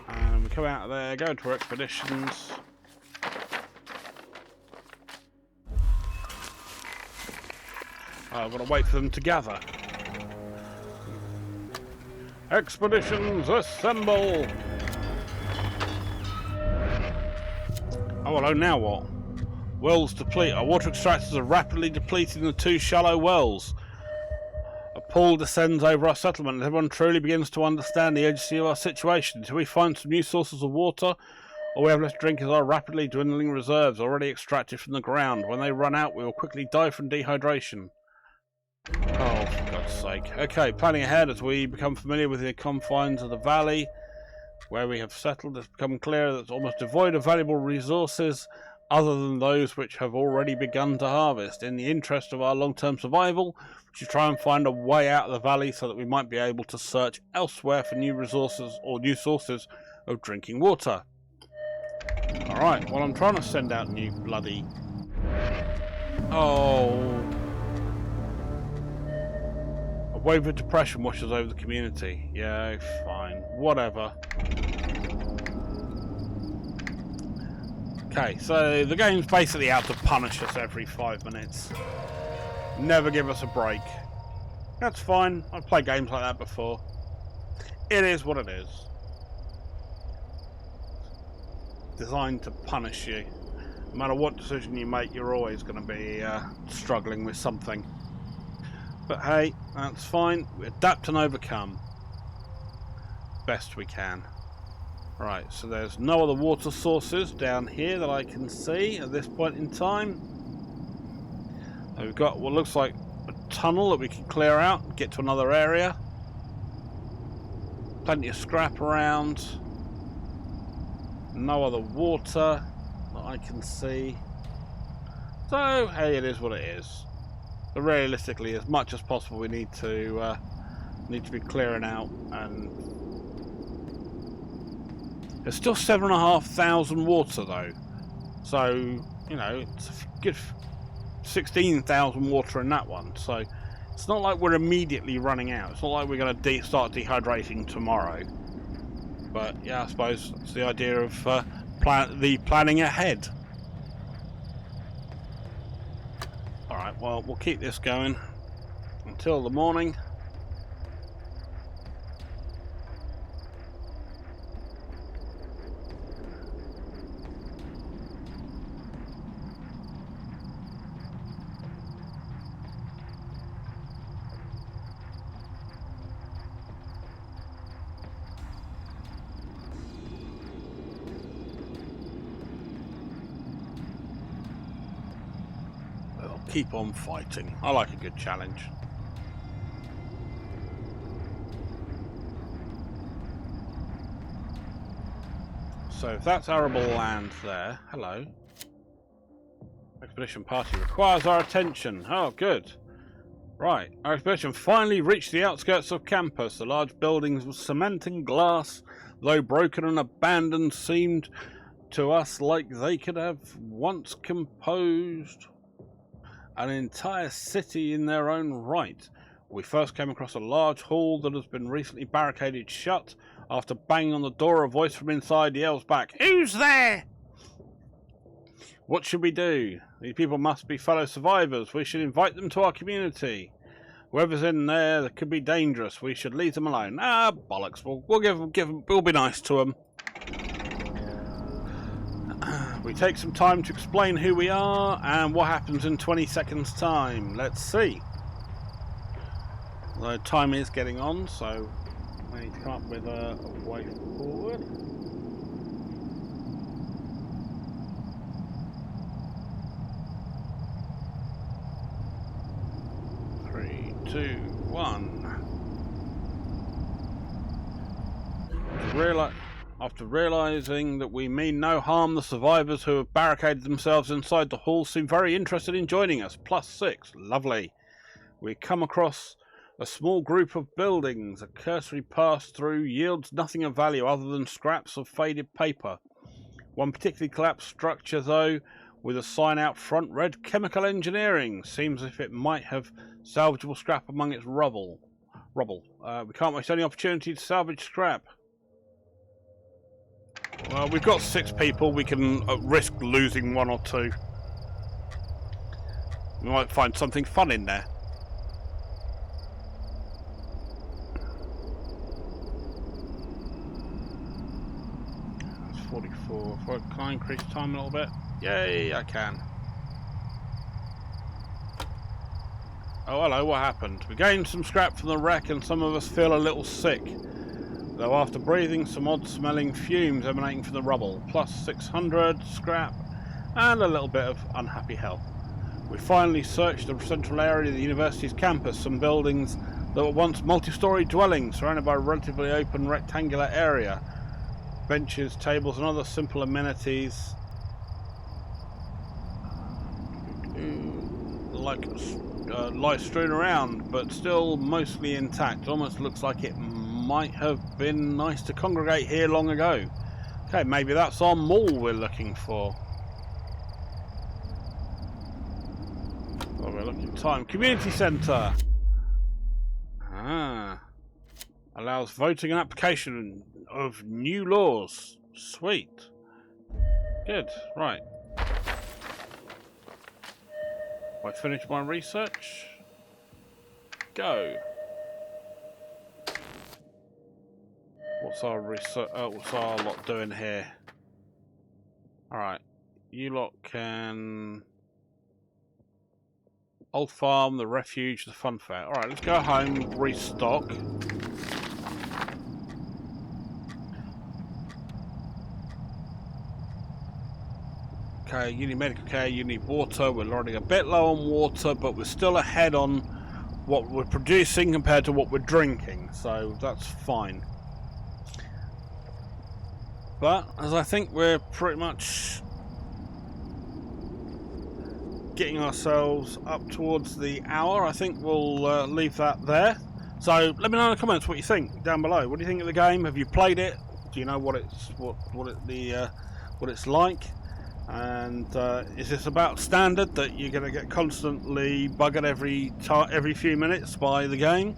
And we come out of there, go into our expeditions. I've got to wait for them to gather. Expeditions assemble! Oh, hello, now what? Wells deplete. Our water extractors are rapidly depleting the 2 shallow wells. A pall descends over our settlement and everyone truly begins to understand the urgency of our situation. Until we find some new sources of water, all we have left to drink is our rapidly dwindling reserves already extracted from the ground. When they run out, we will quickly die from dehydration. Oh, for God's sake. Okay, planning ahead as we become familiar with the confines of the valley where we have settled, it's become clear that it's almost devoid of valuable resources other than those which have already begun to harvest. In the interest of our long-term survival, we should try and find a way out of the valley so that we might be able to search elsewhere for new resources or new sources of drinking water. Alright, well, I'm trying to send out new bloody... Oh... A wave of depression washes over the community. Yeah, fine. Whatever. Okay, so the game's basically out to punish us every 5 minutes. Never give us a break. That's fine. I've played games like that before. It is what it is. Designed to punish you. No matter what decision you make, you're always going to be struggling with something. But hey, that's fine. We adapt and overcome. Best we can. Right, so there's no other water sources down here that I can see at this point in time. So we've got what looks like a tunnel that we can clear out and get to another area. Plenty of scrap around. No other water that I can see. So, hey, it is what it is. But realistically, as much as possible, we need to be clearing out. And there's still 7,500 water though. So, you know, it's a good 16,000 water in that one. So it's not like we're immediately running out. It's not like we're going to start dehydrating tomorrow. But yeah, I suppose that's the idea of planning ahead. Alright, well, we'll keep this going until the morning. Keep on fighting. I like a good challenge. So if that's arable land there, hello. Expedition party requires our attention. Oh, good. Right, our expedition finally reached the outskirts of campus. The large buildings with cement and glass, though broken and abandoned, seemed to us like they could have once composed an entire city in their own right. We first came across a large hall that has been recently barricaded shut. After banging on the door, a voice from inside yells back, "Who's there?" What should we do? These people must be fellow survivors. We should invite them to our community. Whoever's in there that could be dangerous, we should leave them alone. Ah, bollocks. We'll be nice to them. We take some time to explain who we are and what happens in 20 seconds time. Let's see. The time is getting on, so I need to come up with a way forward. Three, two, one. After realising that we mean no harm, the survivors who have barricaded themselves inside the hall seem very interested in joining us. +6. Lovely. We come across a small group of buildings. A cursory pass through yields nothing of value other than scraps of faded paper. One particularly collapsed structure, though, with a sign out front read "Chemical Engineering." Seems as if it might have salvageable scrap among its rubble. We can't waste any opportunity to salvage scrap. Well, we've got 6 people. We can risk losing 1 or 2. We might find something fun in there. That's 44. Can I increase time a little bit? Yay, I can. Oh, hello, what happened? We gained some scrap from the wreck and some of us feel a little sick, though after breathing some odd-smelling fumes emanating from the rubble, +600 scrap and a little bit of unhappy health. We finally searched the central area of the university's campus, some buildings that were once multi-storey dwellings surrounded by a relatively open rectangular area. Benches, tables and other simple amenities lie strewn around, but still mostly intact. It almost looks like it might have been nice to congregate here long ago. Okay, maybe that's our mall we're looking for. Oh, we're looking time. Community centre. Allows voting and application of new laws. Sweet. Good. Right. I finished my research. Go. What's our research? What's our lot doing here? All right, you lot can Old Farm, the Refuge, the Fun Fair. All right, let's go home, restock. Okay, you need medical care, you need water. We're running a bit low on water, but we're still ahead on what we're producing compared to what we're drinking, so that's fine. But as I think we're pretty much getting ourselves up towards the hour, I think we'll leave that there. So let me know in the comments what you think down below. What do you think of the game? Have you played it? Do you know what it's like? And is this about standard that you're going to get constantly buggered every few minutes by the game,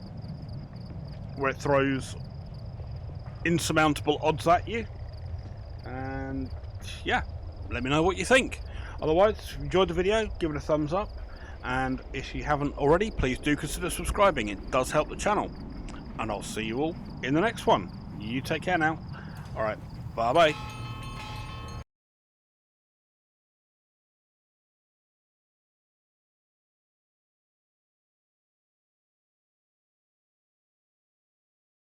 where it throws insurmountable odds at you? And yeah, let me know what you think. Otherwise, if you enjoyed the video, give it a thumbs up, and if you haven't already, please do consider subscribing. It does help the channel. And I'll see you all in the next one. You take care now. Alright, bye bye.